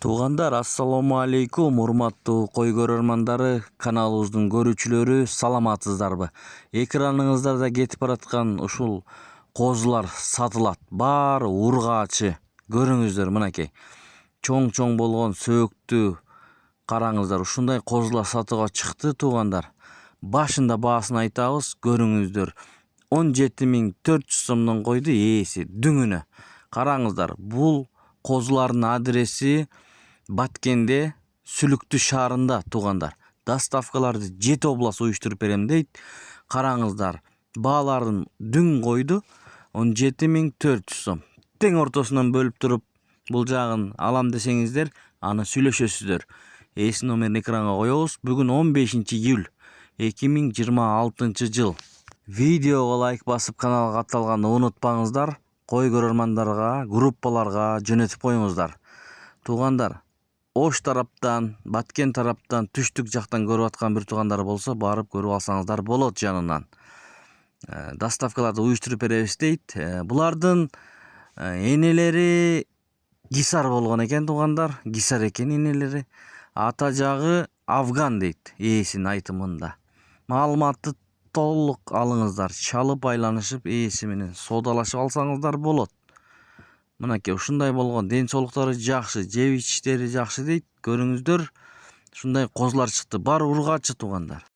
Туугандар, ассаламу алейкум, урматтуу кой көрөрмандары, каналыбыздын көрүүчүлөрү, саламатсыздарбы? Экраныңыздарда кетип бараткан ушул козулар сатылат. Баары ургаачы. Көрүңүздөр, мынакей. Чоң болгон сөөктү караңыздар. Ушундай козулар сатууга чыкты, туугандар. Башында баасын айтабыз, көрүңүздөр. 17.400 сомдон койду ээси дүңүнө. Караңыздар, бул козулардын адреси Баткенде, Сүлүктү шаарында, туугандар. Доставкаларды 7 область уюштуруп берем дейт. Караңыздар, баалардын дүң койду 17.400 сом. Тең ортосунан бөлүп туруп, бул жагын алам десеңиздер, аны сүйлөшөсүздөр. Эси номерин экранга коебуз. Бүгүн 15 июль 2026 жыл. Видеого лайк басып, каналга катталганды унутпаңыздар. Кой көрөрмандарга, группаларга жөнөтүп коюңуздар. Туугандар, Ош тараптан, Баткен тараптан, түштүк жактан көрүп аткан бир туугандар болсо, барып көрүп алсаңыздар болот жанынан. Доставкаларды уюштуруп беребиз дейт. Булардын энелери Гисар болгон экен, туугандар. Гисар экен энелери. Ата жагы Афган дейт ээсинин айтымында. Маалыматты толук алыңыздар. Чалып айланышып, ээси менен соодалашып алсаңыздар болот. Мынакей, ушундай болгон, ден соолуктары жакшы, жеп ичиштери жакшы дейт. Көрүңүздөр, ушундай козулар чыкты. Бар ургаачы, туугандар.